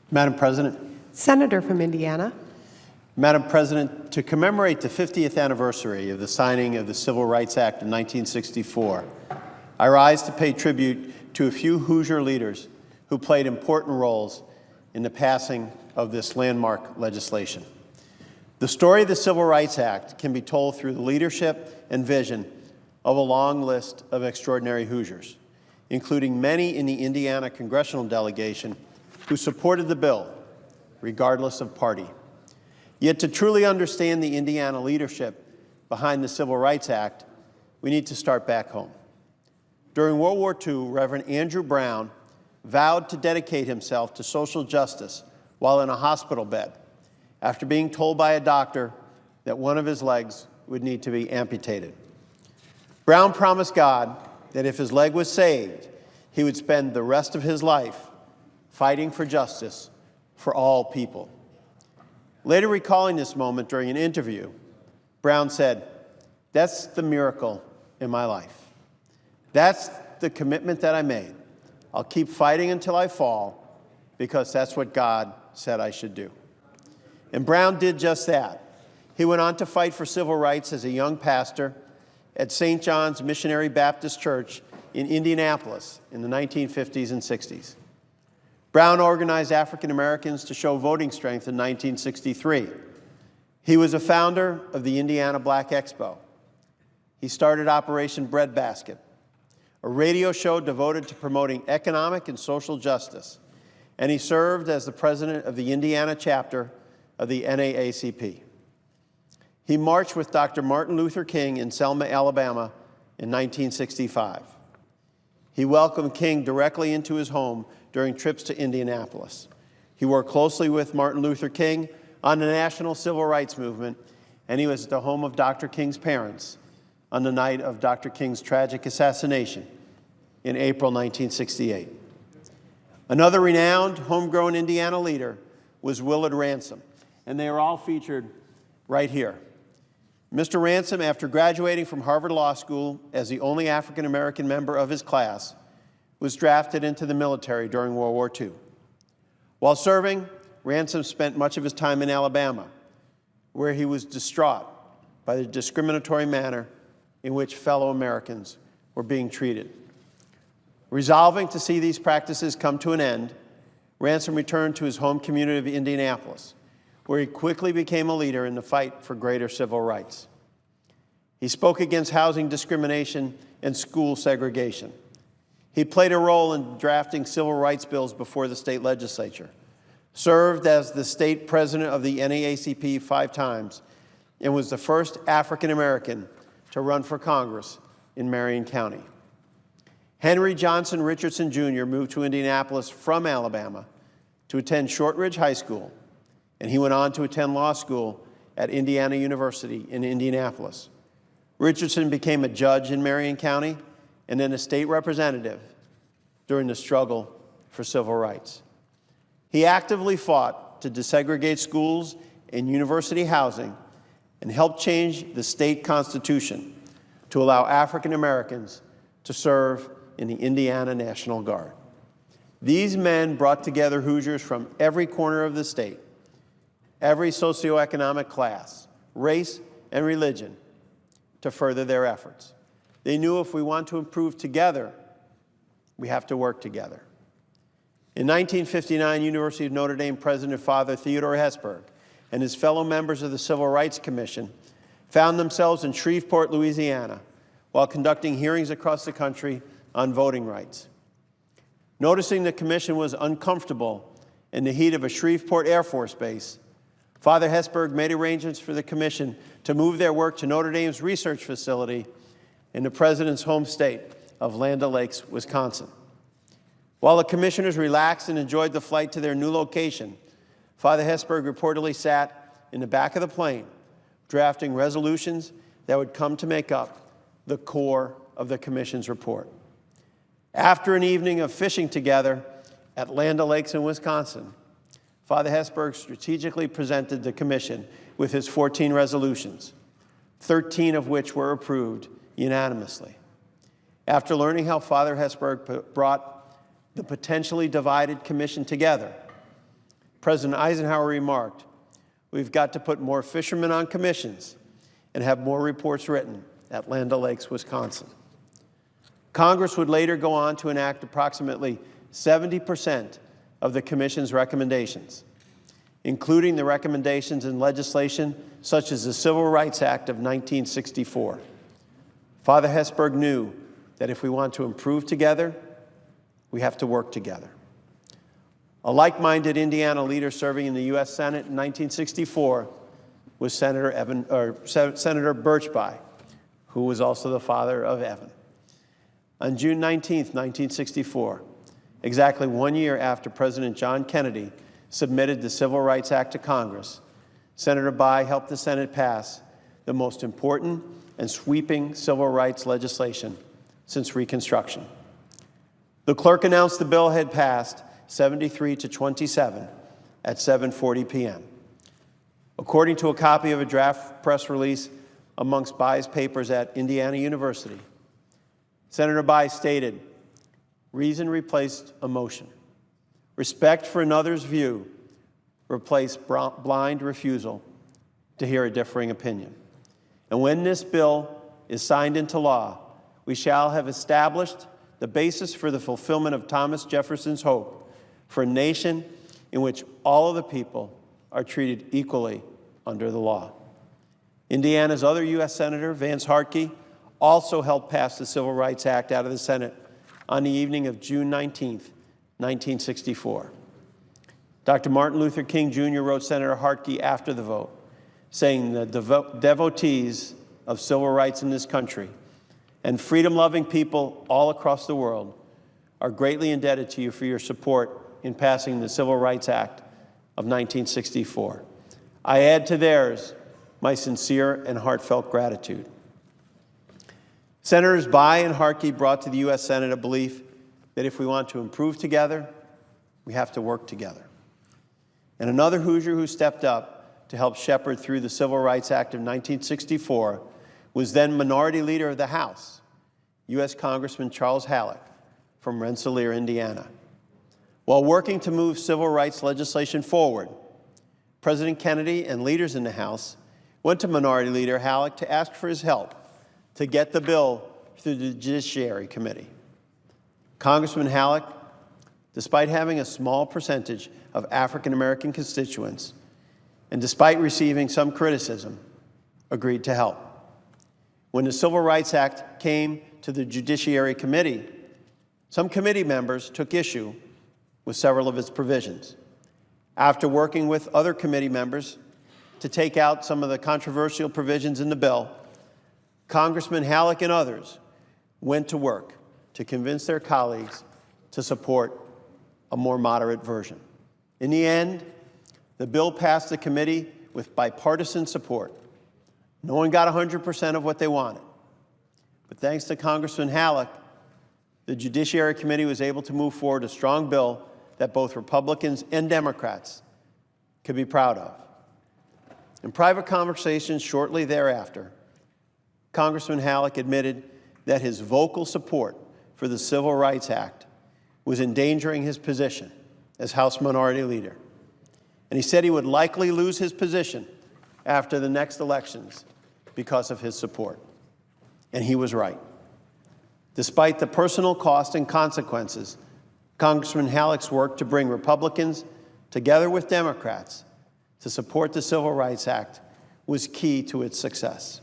Madam President. Senator from Indiana. Madam President, to commemorate the 50th anniversary of the signing of the Civil Rights Act of 1964, I rise to pay tribute to a few Hoosier leaders who played important roles in the passing of this landmark legislation. The story of the Civil Rights Act can be told through the leadership and vision of a long list of extraordinary Hoosiers, including many in the Indiana congressional delegation who supported the bill, regardless of party. Yet to truly understand the Indiana leadership behind the Civil Rights Act, we need to start back home. During World War II, Reverend Andrew Brown vowed to dedicate himself to social justice while in a hospital bed, after being told by a doctor that one of his legs would need to be amputated. Brown promised God that if his leg was saved, he would spend the rest of his life fighting for justice for all people. Later recalling this moment during an interview, Brown said, "That's the miracle in my life. That's the commitment that I made. I'll keep fighting until I fall because that's what God said I should do." And Brown did just that. He went on to fight for civil rights as a young pastor at St. John's Missionary Baptist Church in Indianapolis in the 1950s and 60s. Brown organized African Americans to show voting strength in 1963. He was a founder of the Indiana Black Expo. He started Operation Breadbasket, a radio show devoted to promoting economic and social justice, and he served as the president of the Indiana chapter of the NAACP. He marched with Dr. Martin Luther King in Selma, Alabama in 1965. He welcomed King directly into his home during trips to Indianapolis. He worked closely with Martin Luther King on the national civil rights movement, and he was at the home of Dr. King's parents on the night of Dr. King's tragic assassination in April 1968. Another renowned homegrown Indiana leader was Willard Ransom, and they are all featured right here. Mr. Ransom, after graduating from Harvard Law School as the only African-American member of his class, was drafted into the military during World War II. While serving, Ransom spent much of his time in Alabama, where he was distraught by the discriminatory manner in which fellow Americans were being treated. Resolving to see these practices come to an end, Ransom returned to his home community of Indianapolis, where he quickly became a leader in the fight for greater civil rights. He spoke against housing discrimination and school segregation. He played a role in drafting civil rights bills before the state legislature, served as the state president of the NAACP 5 times, and was the first African American to run for Congress in Marion County. Henry Johnson Richardson Jr. moved to Indianapolis from Alabama to attend Shortridge High School, and he went on to attend law school at Indiana University in Indianapolis. Richardson became a judge in Marion County and then a state representative during the struggle for civil rights. He actively fought to desegregate schools and university housing and helped change the state constitution to allow African Americans to serve in the Indiana National Guard. These men brought together Hoosiers from every corner of the state, every socioeconomic class, race, and religion to further their efforts. They knew if we want to improve together, we have to work together. In 1959, University of Notre Dame President Father Theodore Hesburgh and his fellow members of the Civil Rights Commission found themselves in Shreveport, Louisiana, while conducting hearings across the country on voting rights. Noticing the commission was uncomfortable in the heat of a Shreveport Air Force Base, Father Hesburgh made arrangements for the commission to move their work to Notre Dame's research facility in the president's home state of Land O'Lakes, Wisconsin. While the commissioners relaxed and enjoyed the flight to their new location, Father Hesburgh reportedly sat in the back of the plane, drafting resolutions that would come to make up the core of the commission's report. After an evening of fishing together at Land O'Lakes in Wisconsin, Father Hesburgh strategically presented the commission with his 14 resolutions, 13 of which were approved unanimously. After learning how Father Hesburgh brought the potentially divided commission together, President Eisenhower remarked, "We've got to put more fishermen on commissions and have more reports written at Land O'Lakes, Wisconsin." Congress would later go on to enact approximately 70% of the Commission's recommendations, including the recommendations in legislation such as the Civil Rights Act of 1964. Father Hesburgh knew that if we want to improve together, we have to work together. A like-minded Indiana leader serving in the U.S. Senate in 1964 was Senator Birchby, who was also the father of Evan. On June 19, 1964, exactly 1 year after President John Kennedy submitted the Civil Rights Act to Congress, Senator By helped the Senate pass the most important and sweeping civil rights legislation since Reconstruction. The clerk announced the bill had passed 73 to 27 at 7:40 p.m. According to a copy of a draft press release amongst By's papers at Indiana University, Senator By stated, "Reason replaced emotion. Respect for another's view replaced blind refusal to hear a differing opinion. And when this bill is signed into law, we shall have established the basis for the fulfillment of Thomas Jefferson's hope for a nation in which all of the people are treated equally under the law." Indiana's other U.S. Senator, Vance Hartke, also helped pass the Civil Rights Act out of the Senate on the evening of June 19, 1964. Dr. Martin Luther King Jr. wrote Senator Hartke after the vote, saying, "The devotees of civil rights in this country and freedom-loving people all across the world are greatly indebted to you for your support in passing the Civil Rights Act of 1964. I add to theirs my sincere and heartfelt gratitude." Senators By and Hartke brought to the U.S. Senate a belief that if we want to improve together, we have to work together. And another Hoosier who stepped up to help shepherd through the Civil Rights Act of 1964 was then Minority Leader of the House, U.S. Congressman Charles Haluk from Rensselaer, Indiana. While working to move civil rights legislation forward, President Kennedy and leaders in the House went to Minority Leader Haluk to ask for his help to get the bill through the Judiciary Committee. Congressman Haluk, despite having a small percentage of African-American constituents, and despite receiving some criticism, agreed to help. When the Civil Rights Act came to the Judiciary Committee, some committee members took issue with several of its provisions. After working with other committee members to take out some of the controversial provisions in the bill, Congressman Haluk and others went to work to convince their colleagues to support a more moderate version. In the end, the bill passed the committee with bipartisan support. No one got 100% of what they wanted. But thanks to Congressman Haluk, the Judiciary Committee was able to move forward a strong bill that both Republicans and Democrats could be proud of. In private conversations shortly thereafter, Congressman Haluk admitted that his vocal support for the Civil Rights Act was endangering his position as House Minority Leader. And he said he would likely lose his position after the next elections because of his support. And he was right. Despite the personal cost and consequences, Congressman Haluk's work to bring Republicans together with Democrats to support the Civil Rights Act was key to its success.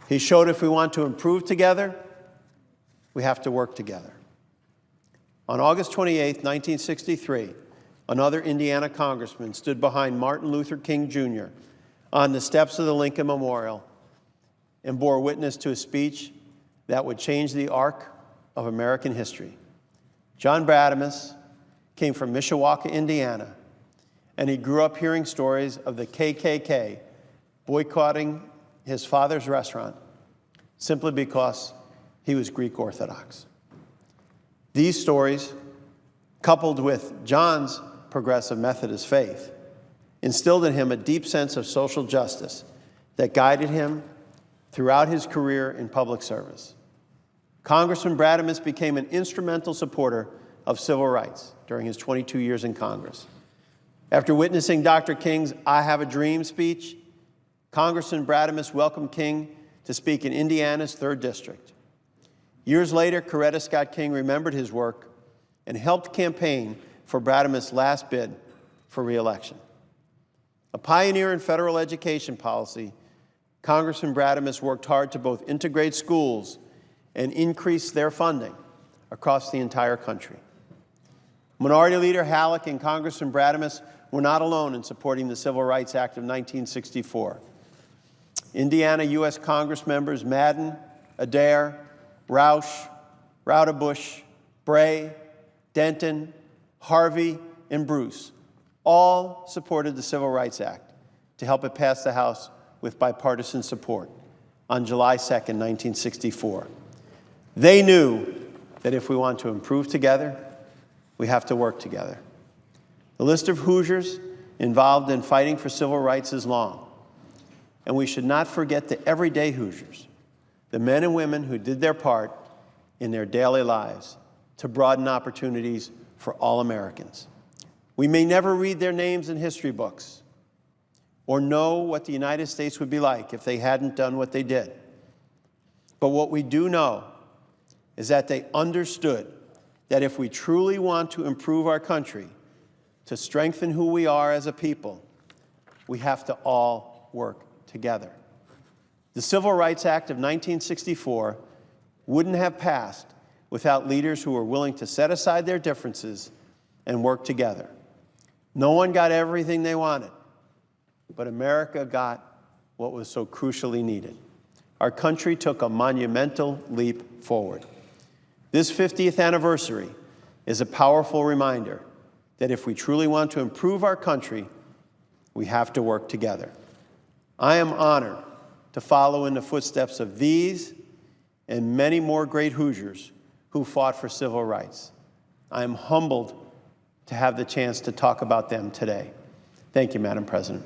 He showed if we want to improve together, we have to work together. On August 28, 1963, another Indiana congressman stood behind Martin Luther King Jr. on the steps of the Lincoln Memorial and bore witness to a speech that would change the arc of American history. John Bradamus came from Mishawaka, Indiana, and he grew up hearing stories of the KKK boycotting his father's restaurant simply because he was Greek Orthodox. These stories, coupled with John's progressive Methodist faith, instilled in him a deep sense of social justice that guided him throughout his career in public service. Congressman Bradamus became an instrumental supporter of civil rights during his 22 years in Congress. After witnessing Dr. King's I Have a Dream speech, Congressman Amos welcomed King to speak in Indiana's 3rd District. Years later, Coretta Scott King remembered his work and helped campaign for Amos' last bid for re-election. A pioneer in federal education policy, Congressman Amos worked hard to both integrate schools and increase their funding across the entire country. Minority Leader Haluk and Congressman Amos were not alone in supporting the Civil Rights Act of 1964. Indiana U.S. Congress members Madden, Adair, Roush, Roudebush, Bray, Denton, Harvey, and Bruce all supported the Civil Rights Act to help it pass the House with bipartisan support on July 2, 1964. They knew that if we want to improve together, we have to work together. The list of Hoosiers involved in fighting for civil rights is long, and we should not forget the everyday Hoosiers, the men and women who did their part in their daily lives to broaden opportunities for all Americans. We may never read their names in history books or know what the United States would be like if they hadn't done what they did. But what we do know is that they understood that if we truly want to improve our country, to strengthen who we are as a people, we have to all work together. The Civil Rights Act of 1964 wouldn't have passed without leaders who were willing to set aside their differences and work together. No one got everything they wanted, but America got what was so crucially needed. Our country took a monumental leap forward. This 50th anniversary is a powerful reminder that if we truly want to improve our country, we have to work together. I am honored to follow in the footsteps of these and many more great Hoosiers who fought for civil rights. I am humbled to have the chance to talk about them today. Thank you, Madam President.